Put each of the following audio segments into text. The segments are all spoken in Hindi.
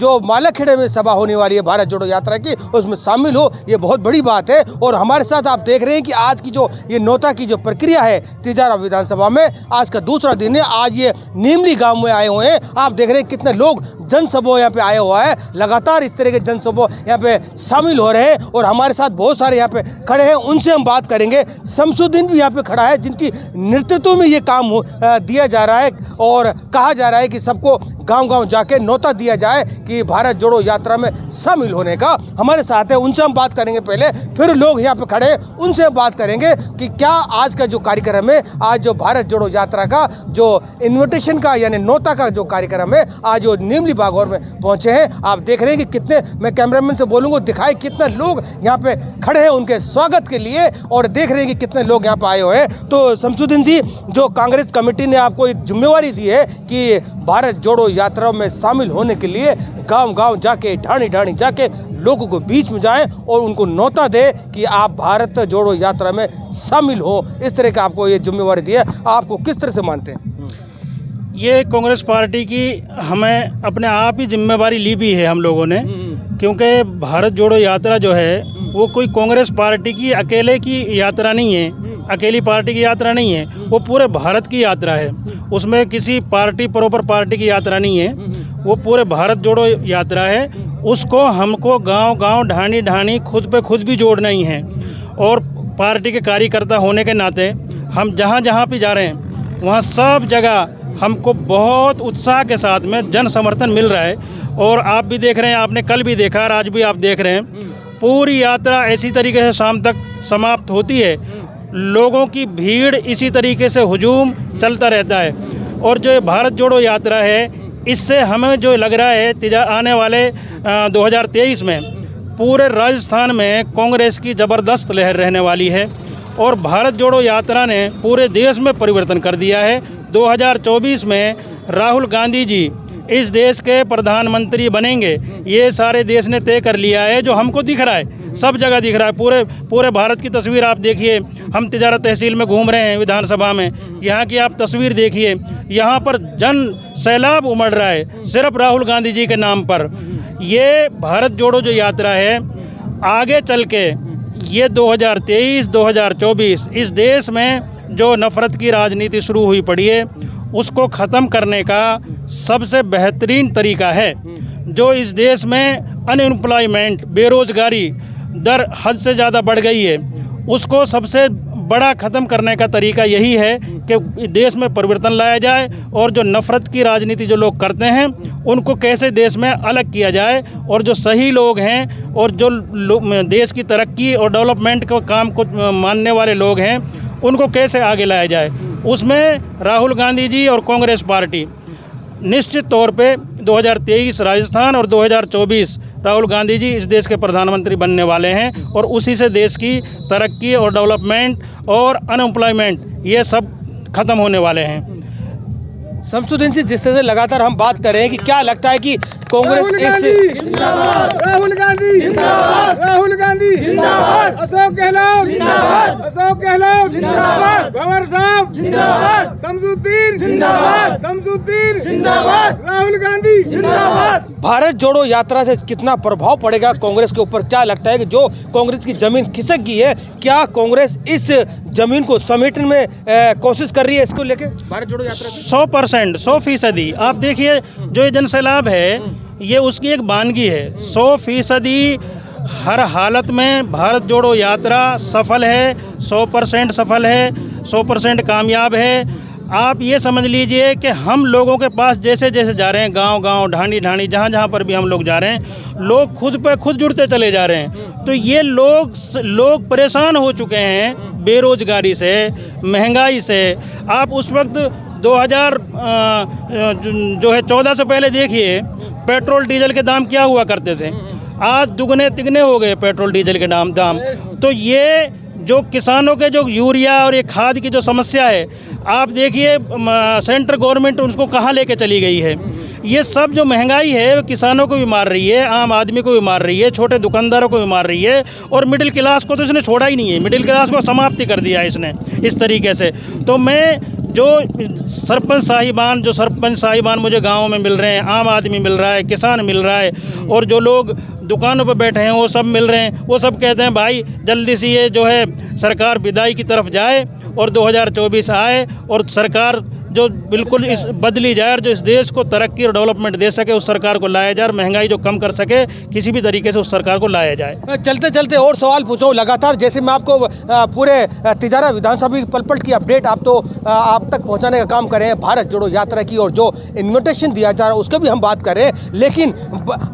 जो मालाखेड़े में सभा होने वाली है भारत जोड़ो यात्रा की, उसमें शामिल हो, ये बहुत बड़ी बात है। और हमारे साथ आप देख रहे हैं कि आज की जो ये नौता की जो प्रक्रिया है तिजारा विधानसभा में, आज का दूसरा दिन है। आज ये नीमली गांव में आए हुए हैं। आप देख रहे हैं कितने लोग जनसभा यहाँ पे आए हुआ है। लगातार इस तरह के जनसभा यहाँ पे शामिल हो रहे हैं और हमारे साथ बहुत सारे यहाँ पे खड़े हैं, उनसे हम बात करेंगे। शमसुद्दीन भी यहाँ पे खड़ा है, जिनकी नेतृत्व में ये काम दिया जा रहा है और कहा जा रहा है कि सबको गांव-गांव जाके नौता दिया जाए कि भारत जोड़ो यात्रा में शामिल होने का। हमारे साथ है, उनसे हम बात करेंगे पहले, फिर लोग यहाँ पे खड़े उनसे बात करेंगे कि क्या आज का जो कार्यक्रम है, आज जो भारत जोड़ो यात्रा का जो इन्विटेशन का यानी नौता का जो कार्यक्रम है, आज वो नीमली बागौर में पहुंचे हैं। आप देख रहे हैं कि कितने, मैं कैमरामैन से बोलूँगा दिखाए कितने लोग यहाँ पे खड़े हैं उनके स्वागत के लिए, और देख रहे हैं कि कितने लोग यहाँ पे आए हुए हैं। तो शमसुद्दीन जी, जो कांग्रेस कमेटी ने आपको एक जिम्मेवारी दी है कि भारत जोड़ो यात्रा में शामिल होने के लिए गांव-गांव जाके, ढाणी-ढाणी जाके लोगों को बीच में जाएं और उनको नौता दे कि आप भारत जोड़ो यात्रा में शामिल हो, इस तरह का आपको ये जिम्मेवारी दी है, आपको किस तरह से मानते हैं? ये कांग्रेस पार्टी की हमें अपने आप ही जिम्मेवारी ली भी है हम लोगों ने, क्योंकि भारत जोड़ो यात्रा जो है वो कोई कांग्रेस पार्टी की अकेले की यात्रा नहीं है, अकेली पार्टी की यात्रा नहीं है, वो पूरे भारत की यात्रा है। उसमें किसी पार्टी प्रॉपर पार्टी की यात्रा नहीं है, वो पूरे भारत जोड़ो यात्रा है। उसको हमको गांव-गांव, ढाणी-ढाणी खुद पे खुद भी जोड़ना ही है। और पार्टी के कार्यकर्ता होने के नाते हम जहाँ भी जा रहे हैं वहाँ सब जगह हमको बहुत उत्साह के साथ में जन समर्थन मिल रहा है। और आप भी देख रहे हैं, आपने कल भी देखा और आज भी आप देख रहे हैं, पूरी यात्रा ऐसी तरीके से शाम तक समाप्त होती है। लोगों की भीड़ इसी तरीके से हुजूम चलता रहता है। और जो भारत जोड़ो यात्रा है, इससे हमें जो लग रहा है आने वाले 2023 में पूरे राजस्थान में कांग्रेस की ज़बरदस्त लहर रहने वाली है। और भारत जोड़ो यात्रा ने पूरे देश में परिवर्तन कर दिया है। 2024 में राहुल गांधी जी इस देश के प्रधानमंत्री बनेंगे, ये सारे देश ने तय कर लिया है। जो हमको दिख रहा है, सब जगह दिख रहा है, पूरे भारत की तस्वीर आप देखिए। हम तिजारा तहसील में घूम रहे हैं विधानसभा में, यहाँ की आप तस्वीर देखिए, यहाँ पर जन सैलाब उमड़ रहा है सिर्फ राहुल गांधी जी के नाम पर। ये भारत जोड़ो जो यात्रा है, आगे चल के ये 2023-2024 इस देश में जो नफ़रत की राजनीति शुरू हुई पड़ी है, उसको ख़त्म करने का सबसे बेहतरीन तरीका है। जो इस देश में अनएम्प्लॉयमेंट, बेरोज़गारी दर हद से ज़्यादा बढ़ गई है, उसको सबसे बड़ा ख़त्म करने का तरीका यही है कि देश में परिवर्तन लाया जाए और जो नफ़रत की राजनीति जो लोग करते हैं उनको कैसे देश में अलग किया जाए, और जो सही लोग हैं और जो देश की तरक्की और डेवलपमेंट को काम को मानने वाले लोग हैं उनको कैसे आगे लाया जाए। उसमें राहुल गांधी जी और कांग्रेस पार्टी निश्चित तौर पे 2023 राजस्थान और 2024 राहुल गांधी जी इस देश के प्रधानमंत्री बनने वाले हैं। और उसी से देश की तरक्की और डेवलपमेंट और अनएम्प्लॉयमेंट ये सब ख़त्म होने वाले हैं। शमसुद्दीन जी, जिस तरह से लगातार हम बात कर रहे हैं कि क्या लगता है कि कांग्रेस राहुल गांधी जिंदाबाद, राहुल गांधी जिंदाबाद, अशोक गहलोत जिंदाबाद, अशोक गहलोत जिंदाबाद, भंवर साहब जिंदाबाद, शमसुद्दीन जिंदाबाद, शमसुद्दीन जिंदाबाद, राहुल गांधी जिंदाबाद। भारत जोड़ो यात्रा से कितना प्रभाव पड़ेगा कांग्रेस के ऊपर? क्या लगता है कि जो कांग्रेस की जमीन खिसक गई है, क्या कांग्रेस इस जमीन को समेटने में कोशिश कर रही है इसको लेके भारत जोड़ो यात्रा? 100%, 100%। आप देखिए, जो ये जन सैलाब है ये उसकी एक वानगी है। 100% हर हालत में भारत जोड़ो यात्रा सफल है, 100% सफल है, 100% कामयाब है। आप ये समझ लीजिए कि हम लोगों के पास जैसे जैसे जा रहे हैं, गांव-गांव, ढाणी-ढाणी, जहाँ पर भी हम लोग जा रहे हैं, लोग खुद पे खुद जुड़ते चले जा रहे हैं। तो ये लोग परेशान हो चुके हैं बेरोजगारी से, महंगाई से। आप उस वक्त 2014 से पहले देखिए पेट्रोल डीजल के दाम क्या हुआ करते थे, आज दुगने तिगने हो गए पेट्रोल डीजल के दाम। तो ये जो किसानों के जो यूरिया और ये खाद की जो समस्या है, आप देखिए सेंट्रल गवर्नमेंट उसको कहाँ लेके चली गई है। ये सब जो महंगाई है वो किसानों को भी मार रही है, आम आदमी को भी मार रही है, छोटे दुकानदारों को भी मार रही है, और मिडिल क्लास को तो इसने छोड़ा ही नहीं है। मिडिल क्लास को समाप्ति कर दिया है इसने इस तरीके से। तो मैं जो सरपंच साहिबान मुझे गाँव में मिल रहे हैं, आम आदमी मिल रहा है, किसान मिल रहा है, और जो लोग दुकानों पर बैठे हैं वो सब मिल रहे हैं। वो सब कहते हैं भाई जल्दी से ये जो है सरकार विदाई की तरफ जाए और 2024 आए और सरकार जो बिल्कुल इस बदली जाए और जो इस देश को तरक्की और डेवलपमेंट दे सके उस सरकार को लाया जाए, और महंगाई जो कम कर सके किसी भी तरीके से उस सरकार को लाया जाए। चलते चलते और सवाल पूछो लगातार, जैसे मैं आपको पूरे तिजारा विधानसभा की पल की अपडेट आप तक पहुंचाने का काम कर रहे हैं, भारत जोड़ो यात्रा की, और जो इन्विटेशन दिया जा रहा है उसकी भी हम बात कर रहे हैं। लेकिन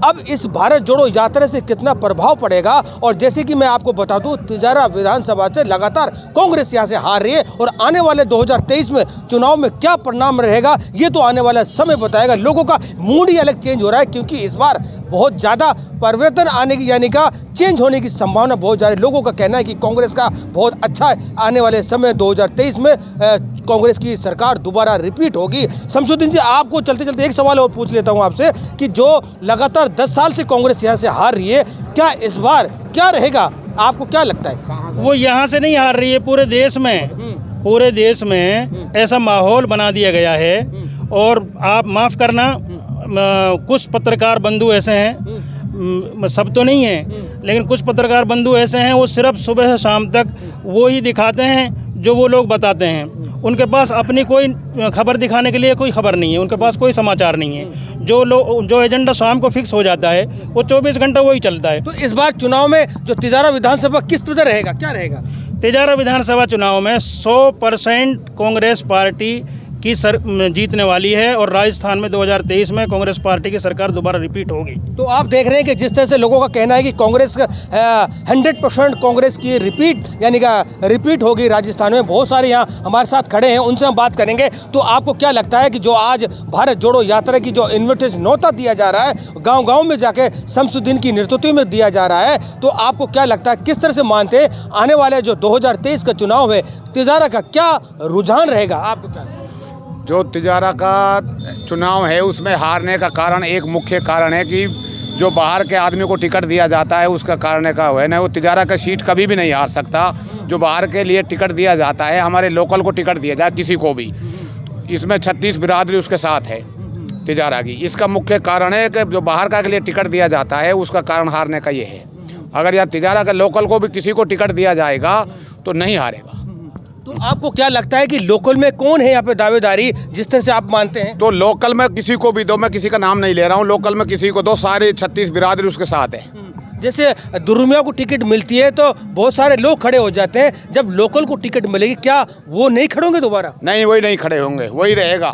अब इस भारत जोड़ो यात्रा से कितना प्रभाव पड़ेगा, और जैसे कि मैं आपको बता दूं तिजारा विधानसभा से लगातार कांग्रेस यहाँ से हार रही है, और आने वाले 2023 में चुनाव में क्या परिणाम रहेगा ये तो आने वाला समय बताएगा। लोगों का मूड ही अलग चेंज हो रहा है, क्योंकि इस बार बहुत ज़्यादा परिवर्तन आने की यानी का चेंज होने की संभावना बहुत ज़्यादा। लोगों का कहना है कि कांग्रेस का बहुत अच्छा आने वाले समय 2023 में कांग्रेस की सरकार दोबारा रिपीट होगी। शमसुद्दीन जी, आपको चलते चलते एक सवाल और पूछ लेता हूं आपसे कि जो लगातार 10 साल से कांग्रेस यहां से हार रही है, क्या इस बार क्या रहेगा, आपको क्या लगता है? वो यहाँ से नहीं हार रही है, पूरे देश में ऐसा माहौल बना दिया गया है। और आप माफ़ करना, कुछ पत्रकार बंधु ऐसे हैं, सब तो नहीं हैं, लेकिन कुछ पत्रकार बंधु ऐसे हैं वो सिर्फ सुबह से शाम तक वो ही दिखाते हैं जो वो लोग बताते हैं। उनके पास अपनी कोई खबर दिखाने के लिए कोई खबर नहीं है, उनके पास कोई समाचार नहीं है। जो एजेंडा शाम को फिक्स हो जाता है वो 24 घंटा वही चलता है। तो इस बार चुनाव में जो तिजारा विधानसभा किस तरह रहेगा, क्या रहेगा? तिजारा विधानसभा चुनाव में 100% कांग्रेस पार्टी की जीतने वाली है, और राजस्थान में 2023 में कांग्रेस पार्टी की सरकार दोबारा रिपीट होगी। तो आप देख रहे हैं कि जिस तरह से लोगों का कहना है कि कांग्रेस 100% कांग्रेस की रिपीट होगी राजस्थान में। बहुत सारे यहाँ हमारे साथ खड़े हैं, उनसे हम बात करेंगे। तो आपको क्या लगता है कि जो आज भारत जोड़ो यात्रा की जो इन्विटेशन न्योता दिया जा रहा है, गाँव में जाके शमसुद्दीन की नेतृत्व में दिया जा रहा है, तो आपको क्या लगता है, किस तरह से मानते हैं आने वाले जो 2023 का चुनाव है तिजारा का क्या रुझान रहेगा? आपको क्या? जो तिजारा का चुनाव है उसमें हारने का कारण, एक मुख्य कारण है कि जो बाहर के आदमी को टिकट दिया जाता है उसका कारण का है ना, वो तिजारा का सीट कभी भी नहीं हार सकता। जो बाहर के लिए टिकट दिया जाता है, हमारे लोकल को टिकट दिया जाए किसी को भी, इसमें 36 बिरादरी उसके साथ है तिजारा की। इसका मुख्य कारण है कि जो बाहर का के लिए टिकट दिया जाता है उसका कारण हारने का ये है। अगर यहाँ तिजारा का लोकल को भी किसी को टिकट दिया जाएगा तो नहीं हारेगा। तो आपको क्या लगता है कि लोकल में कौन है यहाँ पे दावेदारी, जिस तरह से आप मानते हैं? तो लोकल में किसी को भी दो, मैं किसी का नाम नहीं ले रहा हूँ, लोकल में किसी को दो, सारे 36 बिरादरी उसके साथ है। जैसे दुर्मिया को टिकट मिलती है तो बहुत सारे लोग खड़े हो जाते हैं, जब लोकल को टिकट मिलेगी क्या वो नहीं खड़े होंगे दोबारा? नहीं, वही नहीं खड़े होंगे, वही रहेगा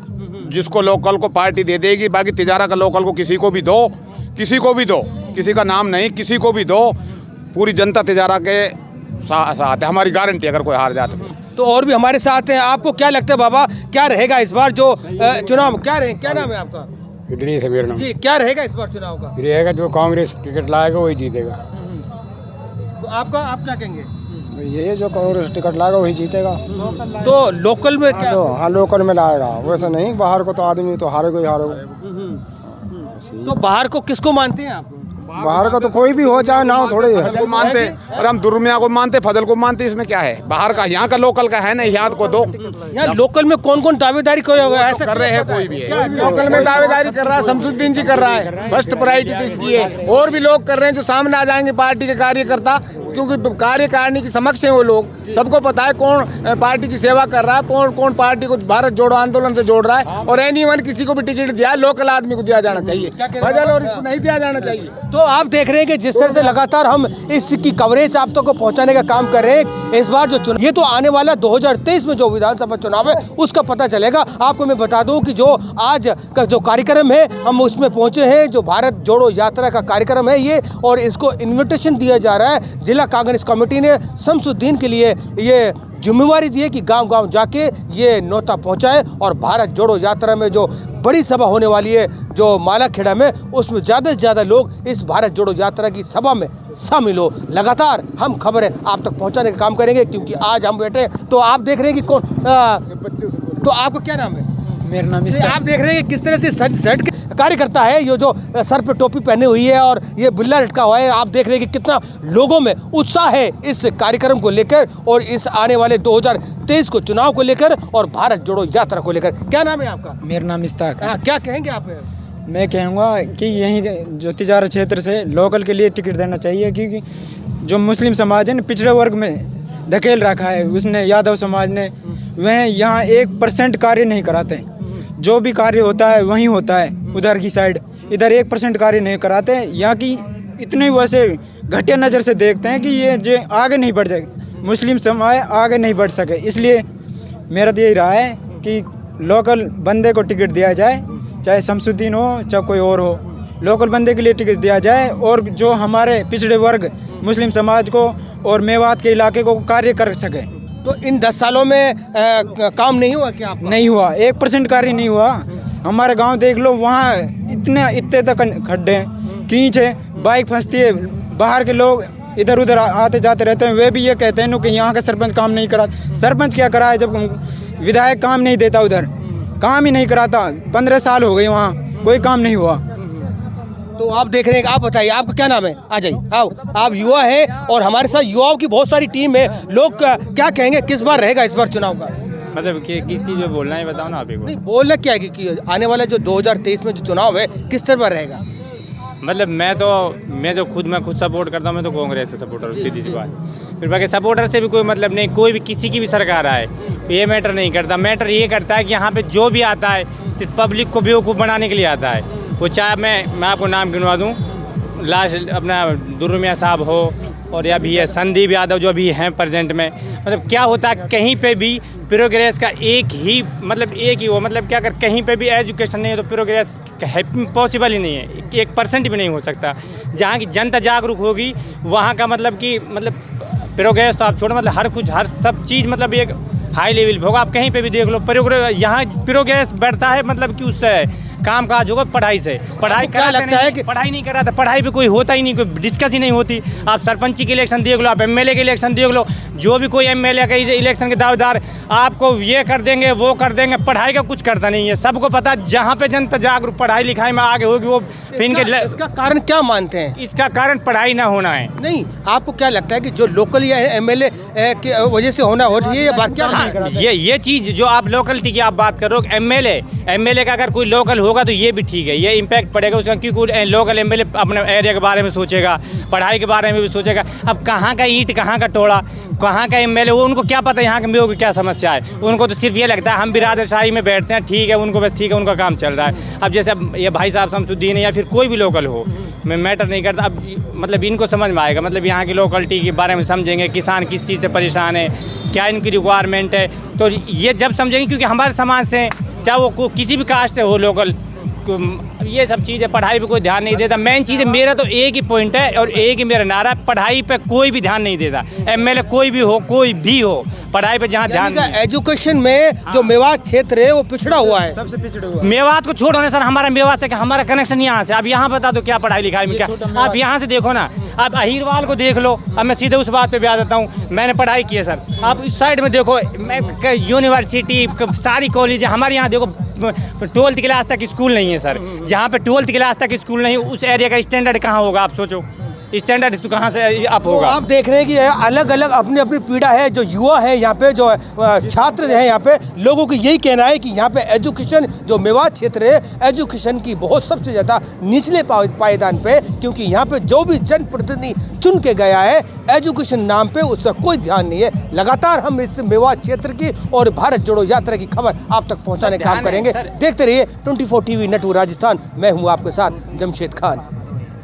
जिसको लोकल को पार्टी दे देगी। बाकी तिजारा का लोकल को किसी को भी दो, किसी का नाम नहीं, किसी को भी दो, पूरी जनता तिजारा के साथ है, हमारी गारंटी। अगर कोई हार जाए तो और भी हमारे साथ हैं। आपको क्या लगता है बाबा, क्या रहेगा इस बार जो चुनाव, क्या नाम है आपका? इतनी समीर नाम जी, क्या रहेगा इस बार चुनाव का? रहेगा जो कांग्रेस टिकट लाएगा वही जीतेगा। तो आप क्या कहेंगे? ये जो कांग्रेस टिकट लाएगा वही जीतेगा। तो लोकल में क्या? हाँ, लोकल में लाएगा, वैसा नहीं बाहर को तो आदमी तो हारेगा ही हारेगा। तो बाहर को किसको मानते हैं आप? बाहर का तो कोई भी हो चाहे ना हो, थोड़े को मानते, और हम दुर्मिया को मानते, फजल को मानते, इसमें क्या है? बाहर का, यहाँ का लोकल का है ना, यहाँ को दो। यहाँ लोकल में कौन दावेदारी ऐसा कर रहे हैं? कोई भी है लोकल में दावेदारी कर रहा है, शमसुद्दीन जी कर रहा है, फर्स्ट प्रायोरिटी तो इसकी है। और भी लोग कर रहे हैं जो सामने आ जाएंगे पार्टी के कार्यकर्ता, क्योंकि कार्यकारिणी के समक्ष है वो लोग, सबको पता है कौन पार्टी की सेवा कर रहा है, कौन पार्टी को भारत जोड़ो आंदोलन से जोड़ रहा है। और एनीवन किसी को भी टिकट दिया, लोकल आदमी को दिया जाना चाहिए, फजल और इसको नहीं दिया जाना चाहिए। तो आप देख रहे हैं कि जिस तरह से लगातार हम इसकी कवरेज आप तक को पहुंचाने का काम कर रहे हैं। इस बार जो चुनाव, ये तो आने वाला 2023 में जो विधानसभा चुनाव है उसका पता चलेगा। आपको मैं बता दूं कि जो आज का जो कार्यक्रम है हम उसमें पहुंचे हैं, जो भारत जोड़ो यात्रा का कार्यक्रम है ये, और इसको इन्विटेशन दिया जा रहा है। जिला कांग्रेस कमेटी ने शमसुद्दीन के लिए ये जिम्मेवारी दी है कि गांव जाके ये न्योता पहुंचाए, और भारत जोड़ो यात्रा में जो बड़ी सभा होने वाली है जो मालाखेड़ा में, उसमें ज़्यादा से ज़्यादा लोग इस भारत जोड़ो यात्रा की सभा में शामिल हो। लगातार हम खबरें आप तक पहुंचाने का काम करेंगे, क्योंकि आज हम बैठे तो आप देख रहे हैं कि कौन तो आपका क्या नाम है? मेरा नाम आप देख रहे हैं किस तरह से सज कार्यकर्ता है, ये जो सर पे टोपी पहनी हुई है और ये बिल्ला लटका हुआ है। आप देख रहे हैं कि कितना लोगों में उत्साह है इस कार्यक्रम को लेकर और इस आने वाले 2023 को चुनाव को लेकर और भारत जोड़ो यात्रा को लेकर। क्या नाम है आपका? मेरा नाम इस्ताक है। क्या कहेंगे आप? मैं कहूँगा कि यहीं जो तिजारा क्षेत्र से लोकल के लिए टिकट देना चाहिए, क्योंकि जो मुस्लिम समाज है ना पिछड़े वर्ग में धकेल रखा है उसने, यादव समाज ने, वह यहाँ 1% कार्य नहीं कराते। जो भी कार्य होता है वहीं होता है उधर की साइड, इधर 1% कार्य नहीं कराते। यहाँ की इतने वैसे घटिया नज़र से देखते हैं कि ये जो आगे नहीं बढ़ जाए, मुस्लिम समाज आगे नहीं बढ़ सके। इसलिए मेरा तो यही राय है कि लोकल बंदे को टिकट दिया जाए, चाहे शमसुद्दीन हो चाहे कोई और हो, लोकल बंदे के लिए टिकट दिया जाए और जो हमारे पिछड़े वर्ग मुस्लिम समाज को और मेवात के इलाके को कार्य कर सके। तो इन 10 सालों में काम नहीं हुआ क्या? नहीं हुआ, 1% कार्य नहीं हुआ। हमारे गांव देख लो, वहाँ इतने तक खड्डे हैं, कीच है, बाइक फंसती है, बाहर के लोग इधर उधर आते जाते रहते हैं। वे भी ये कहते हैं कि यहाँ का सरपंच काम नहीं करा। सरपंच क्या करा है जब विधायक काम नहीं देता, उधर काम ही नहीं कराता। 15 साल हो गए वहाँ कोई काम नहीं हुआ। तो आप देख रहे हैं, आप बताइए आपका क्या नाम है? आ जाइए, आओ। आप युवा हैं और हमारे साथ युवाओं की बहुत सारी टीम है। लोग क्या कहेंगे, किस बार रहेगा इस बार चुनाव का? मतलब कि किस चीज़ में बोलना है बताओ ना आप एक बार। नहीं, बोलना क्या है कि आने वाला जो 2023 में जो चुनाव है किस तरह रहेगा? मतलब मैं तो खुद सपोर्ट करता हूँ। मैं तो कांग्रेस से सपोर्टर हूँ, सीधी सी बात। फिर बाकी सपोर्टर से भी कोई मतलब नहीं, कोई भी किसी की भी सरकार आए ये मैटर नहीं करता। मैटर ये करता है कि यहाँ पे जो भी आता है सिर्फ पब्लिक को बेवकूफ़ बनाने के लिए आता है। वो चाहे मैं आपको नाम गिनवा दूँ, लास्ट अपना दुर्र मियां साहब हो और या भी है संदीप यादव जो अभी हैं प्रेजेंट में। मतलब क्या होता है कहीं पे भी प्रोग्रेस का एक ही हो, मतलब क्या कर कहीं पे भी एजुकेशन नहीं है तो प्रोग्रेस पॉसिबल ही नहीं है, 1% भी नहीं हो सकता। जहाँ की जनता जागरूक होगी वहाँ का मतलब प्रोग्रेस तो आप छोड़ो, मतलब हर सब चीज़ मतलब एक हाई लेवल पे होगा। आप कहीं पे भी देख लो प्रोग्रेस, यहाँ प्रोग्रेस बढ़ता है मतलब कि उससे काम काज होगा पढ़ाई से। पढ़ाई क्या लगता है कि पढ़ाई नहीं कराता, पढ़ाई पे कोई होता ही नहीं, कोई डिस्कस ही नहीं होती। आप सरपंची के इलेक्शन देख लो, आप एमएलए के इलेक्शन देख लो, जो भी कोई एमएलए का इलेक्शन के दावेदार आपको ये कर देंगे वो कर देंगे, पढ़ाई का कुछ करता नहीं है। सबको पता जहाँ पे जनता जागरूक पढ़ाई लिखाई में आगे होगी वो फिर इनके। इसका कारण क्या मानते हैं? इसका कारण पढ़ाई ना होना है। नहीं, आपको क्या लगता है कि जो लोकल या एमएलए की वजह से होना हो ये बात क्या? ये चीज़ जो आप लोकलिटी की आप बात कर रहे हो, एमएलए का अगर कोई लोकल होगा तो ये भी ठीक है, ये इम्पैक्ट पड़ेगा उसका, क्योंकि लोकल एमएलए अपने एरिया के बारे में सोचेगा, पढ़ाई के बारे में भी सोचेगा। अब कहाँ का ईंट कहाँ का टोड़ा, कहाँ का एमएलए, वो उनको क्या पता यहाँ के लोगों की क्या समस्या है। उनको तो सिर्फ ये लगता है हम बिरादरशाही में बैठते हैं, ठीक है, उनको बस ठीक है, उनका काम चल रहा है। अब जैसे अब ये भाई साहब शमसुद्दीन है या फिर कोई भी लोकल हो, मैं मैटर नहीं करता। अब मतलब इनको समझ में आएगा, मतलब यहाँ की लोकलिटी के बारे में समझेंगे, किसान किस चीज़ से परेशान है, क्या इनकी रिक्वायरमेंट है, तो ये जब समझेंगे। क्योंकि हमारे समाज से चाहे वो किसी भी कास्ट से हो लोकल, ये सब चीज़ें पढ़ाई पे कोई ध्यान नहीं देता। मेन चीज़ है, मेरा तो एक ही पॉइंट है और एक ही मेरा नारा है, पढ़ाई पे कोई भी ध्यान नहीं देता। एमएलए कोई भी हो, पढ़ाई पे जहाँ ध्यान। एजुकेशन में जो मेवात क्षेत्र है वो पिछड़ा हुआ है, सबसे पिछड़े हुआ। मेवात को छोड़ो ना सर, हमारा मेवात से हमारा कनेक्शन यहाँ से। अब यहाँ बता दो क्या पढ़ाई लिखाई में क्या, आप यहाँ से देखो ना, आप अहीरवाल को देख लो। अब मैं सीधे उस बात पे भी आ जाता हूँ, मैंने पढ़ाई की है सर। आप इस साइड में देखो, यूनिवर्सिटी सारी कॉलेज है, हमारे यहाँ देखो 12th क्लास तक स्कूल नहीं है सर। जहाँ पे 12th क्लास तक स्कूल नहीं, उस एरिया का स्टैंडर्ड कहाँ होगा आप सोचो। स्टैंडर्ड तो कहाँ से अप होगा। आप देख रहे हैं कि अलग अलग अपनी अपनी पीड़ा है। जो युवा है यहाँ पे, जो छात्र हैं यहाँ पे, लोगों की यही कहना है कि यहाँ पे एजुकेशन जो मेवात क्षेत्र है, एजुकेशन की बहुत सबसे ज़्यादा निचले पायदान पे, क्योंकि यहाँ पे जो भी जनप्रतिनिधि चुन के गया है एजुकेशन नाम पे उसका कोई ध्यान नहीं है। लगातार हम इस मेवात क्षेत्र की और भारत जोड़ो यात्रा की खबर आप तक पहुँचाने का काम करेंगे। देखते रहिए 24 TV नेटवर्क राजस्थान। मैं हूँ आपके साथ जमशेद खान।